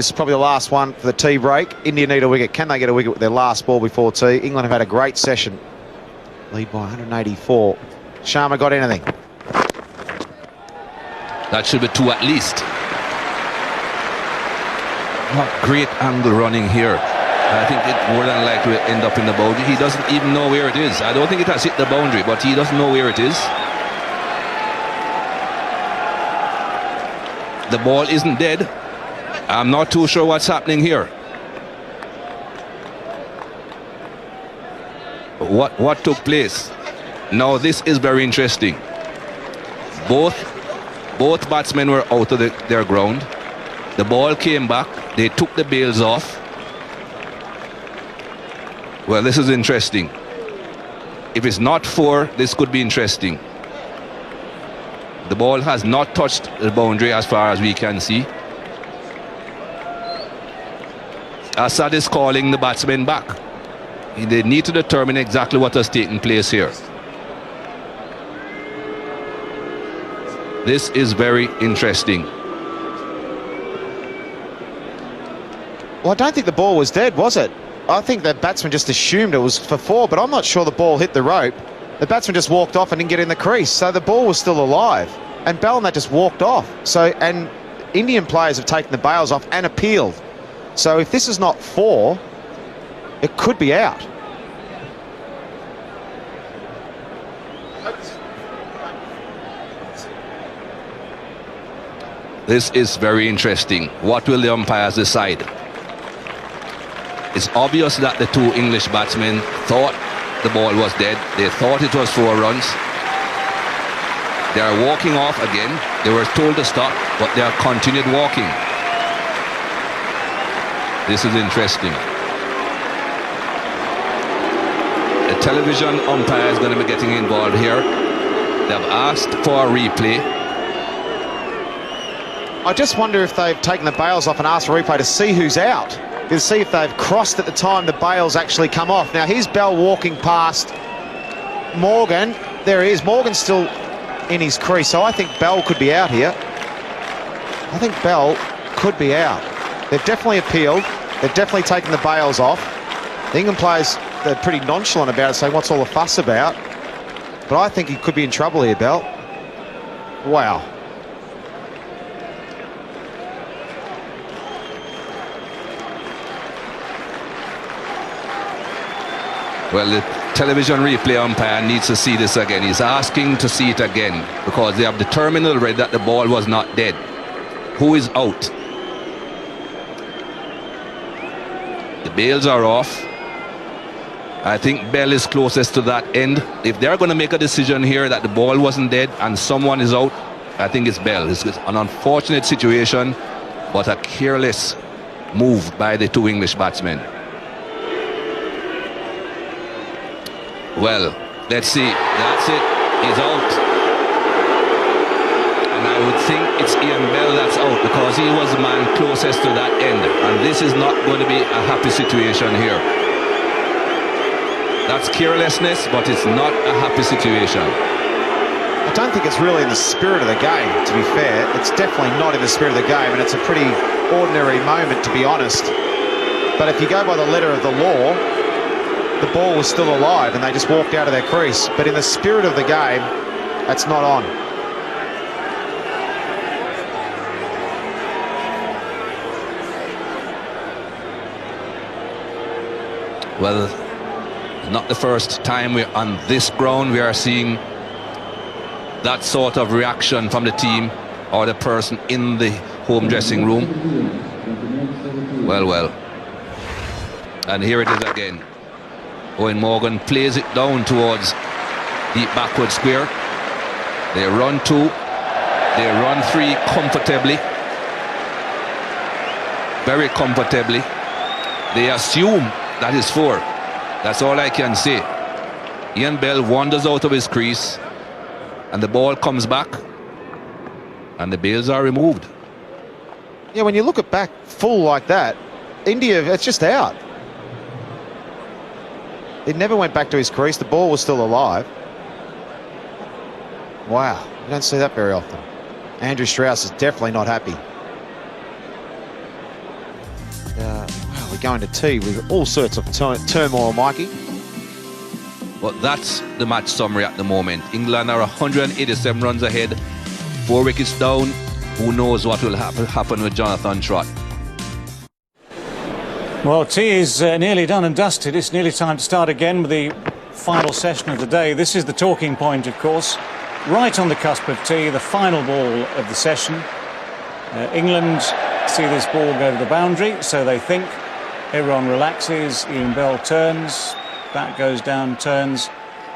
This is probably the last one for the tea break. India need a wicket. Can they get a wicket with their last ball before tea? England have had a great session. Lead by 184. Sharma got anything? That should be 2 at least. Not great angle running here. I think it more than likely will end up in the boundary. He doesn't even know where it is. I don't think it has hit the boundary, but he doesn't know where it is. The ball isn't dead. I'm not too sure what's happening here. What took place? Now this is very interesting. Both batsmen were out of their ground. The ball came back. They took the bails off. Well, this is interesting. If it's not 4, this could be interesting. The ball has not touched the boundary as far as we can see. Assad is calling the batsmen back. They need to determine exactly what has taken place here. This is very interesting. Well, I don't think the ball was dead, was it? I think the batsman just assumed it was for 4, but I'm not sure the ball hit the rope. The batsman just walked off and didn't get in the crease, so the ball was still alive. And Bell and that just walked off. So, and Indian players have taken the bails off and appealed. So if this is not 4, it could be out. This is very interesting. What will the umpires decide? It's obvious that the 2 English batsmen thought the ball was dead. They thought it was 4 runs. They are walking off again. They were told to stop, but they are continued walking. This is interesting. The television umpire is going to be getting involved here. They have asked for a replay. I just wonder if they've taken the bails off and asked for a replay to see who's out. To see if they've crossed at the time the bails actually come off. Now here's Bell walking past Morgan. There he is. Morgan's still in his crease, so I think Bell could be out here. I think Bell could be out. They've definitely appealed. They've definitely taken the bails off. The England players, they're pretty nonchalant about it, saying what's all the fuss about. But I think he could be in trouble here, Bell. Wow. Well, the television replay umpire needs to see this again. He's asking to see it again because they have determined already that the ball was not dead. Who is out? The bails are off. I think Bell is closest to that end. If they're going to make a decision here that the ball wasn't dead and someone is out, I think it's Bell. It's an unfortunate situation, but a careless move by the 2 English batsmen. Well, let's see. That's it. He's out. And I would think it's Ian Bell that's out because he was the man closest to that end. And this is not going to be a happy situation here. That's carelessness, but it's not a happy situation. I don't think it's really in the spirit of the game, to be fair. It's definitely not in the spirit of the game, and it's a pretty ordinary moment, to be honest. But if you go by the letter of the law, the ball was still alive and they just walked out of their crease. But in the spirit of the game, that's not on. Well, not the first time we're on this ground we are seeing that sort of reaction from the team or the person in the home dressing room. Well. And here it is again. Owen Morgan plays it down towards deep backward square. They run 2. They run 3 comfortably. Very comfortably. They assume that is 4. That's all I can say. Ian Bell wanders out of his crease and the ball comes back and the bails are removed. Yeah, when you look at back full like that, India, it's just out. It never went back to his crease. The ball was still alive. Wow, you don't see that very often. Andrew Strauss is definitely not happy. going to tee with all sorts of turmoil, Mikey. Well, that's the match summary at the moment. England are 187 runs ahead, 4 wickets down. Who knows what will happen with Jonathan Trott? Well, tea is nearly done and dusted. It's nearly time to start again with the final session of the day. This is the talking point, of course. Right on the cusp of tea, the final ball of the session. England see this ball go to the boundary, so they think. Everyone relaxes, Ian Bell turns, bat goes down, turns,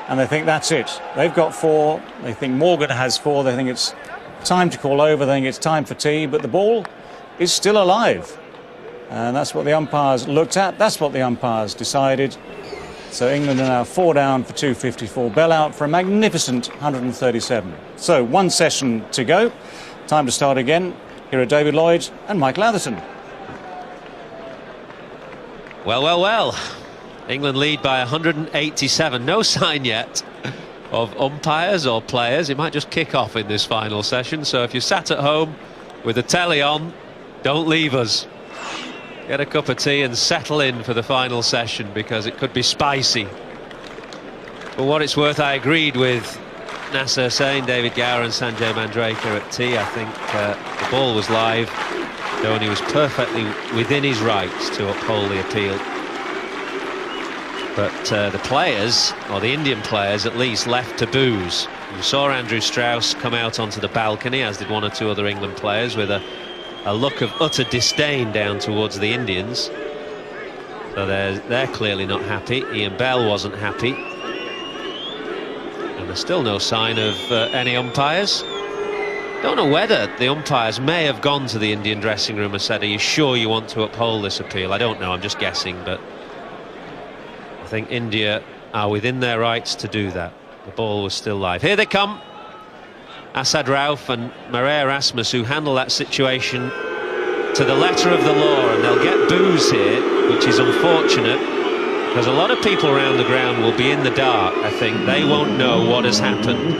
and they think that's it. They've got 4, they think Morgan has 4, they think it's time to call over, they think it's time for tea, but the ball is still alive. And that's what the umpires looked at, that's what the umpires decided. So England are now 4 down for 254, Bell out for a magnificent 137. So 1 session to go, time to start again. Here are David Lloyd and Michael Atherton. Well. England lead by 187. No sign yet of umpires or players. It might just kick off in this final session. So if you're sat at home with the telly on, don't leave us. Get a cup of tea and settle in for the final session, because it could be spicy. For what it's worth, I agreed with Nasser Hussain, David Gower and Sanjay Mandraker at tea. I think the ball was live. Dhoni was perfectly within his rights to uphold the appeal. But the players, or the Indian players at least, left to booze. You saw Andrew Strauss come out onto the balcony, as did 1 or 2 other England players, with a look of utter disdain down towards the Indians. So they're clearly not happy. Ian Bell wasn't happy. And there's still no sign of any umpires. Don't know whether the umpires may have gone to the Indian dressing room and said, "Are you sure you want to uphold this appeal?" I don't know, I'm just guessing, but I think India are within their rights to do that. The ball was still live. Here they come. Asad Rauf and Marais Erasmus, who handle that situation to the letter of the law, and they'll get boos here, which is unfortunate, because a lot of people around the ground will be in the dark. I think they won't know what has happened,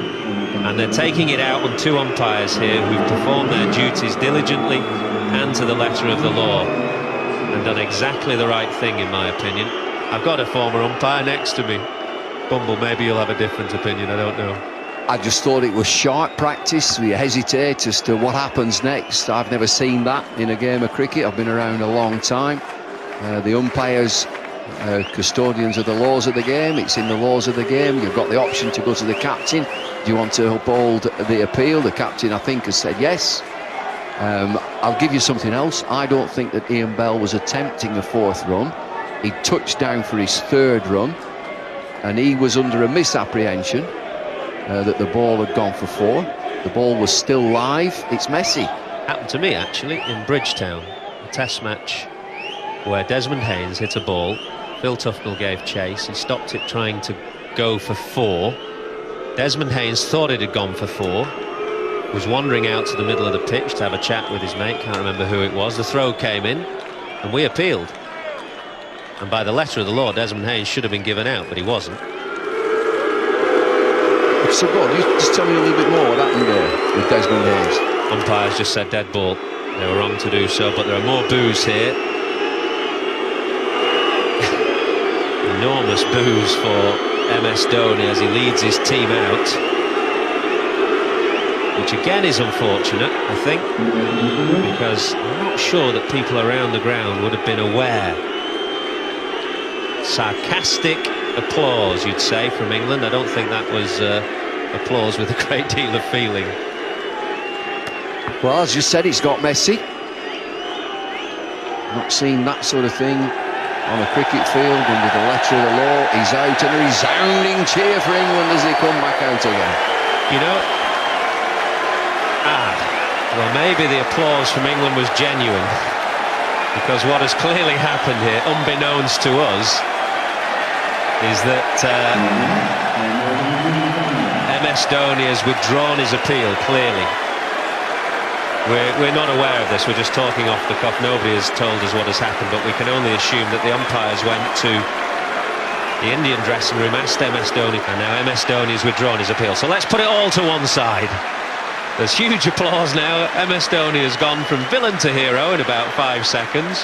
and they're taking it out on 2 umpires here who've performed their duties diligently and to the letter of the law, and done exactly the right thing, in my opinion. I've got a former umpire next to me. Bumble, maybe you'll have a different opinion, I don't know. I just thought it was sharp practice. We hesitate as to what happens next. I've never seen that in a game of cricket. I've been around a long time. The umpires, custodians of the laws of the game. It's in the laws of the game. You've got the option to go to the captain. Do you want to uphold the appeal? The captain, I think, has said yes. I'll give you something else. I don't think that Ian Bell was attempting a 4th run. He touched down for his 3rd run, and he was under a misapprehension that the ball had gone for 4. The ball was still live. It's messy. Happened to me, actually, in Bridgetown, a test match where Desmond Haynes hit a ball. Phil Tufnell gave chase. He stopped it trying to go for 4. Desmond Haynes thought it had gone for 4. Was wandering out to the middle of the pitch to have a chat with his mate. Can't remember who it was. The throw came in, and we appealed. And by the letter of the law, Desmond Haynes should have been given out, but he wasn't. So go on, you just tell me a little bit more what happened there with Desmond Haynes. Umpires just said dead ball. They were wrong to do so, but there are more boos here. Enormous boos for MS Dhoni as he leads his team out. Which again is unfortunate, I think, because I'm not sure that people around the ground would have been aware. Sarcastic applause, you'd say, from England. I don't think that was applause with a great deal of feeling. Well, as you said, it's got messy. Not seen that sort of thing on a cricket field, and with the letter of the law, he's out, and a resounding cheer for England as they come back out again. You know, well, maybe the applause from England was genuine, because what has clearly happened here, unbeknownst to us, is that MS Dhoni has withdrawn his appeal, clearly. We're not aware of this, we're just talking off the cuff. Nobody has told us what has happened, but we can only assume that the umpires went to the Indian dressing room, asked MS Dhoni, and now MS Dhoni has withdrawn his appeal. So let's put it all to one side. There's huge applause now. MS Dhoni has gone from villain to hero in about 5 seconds.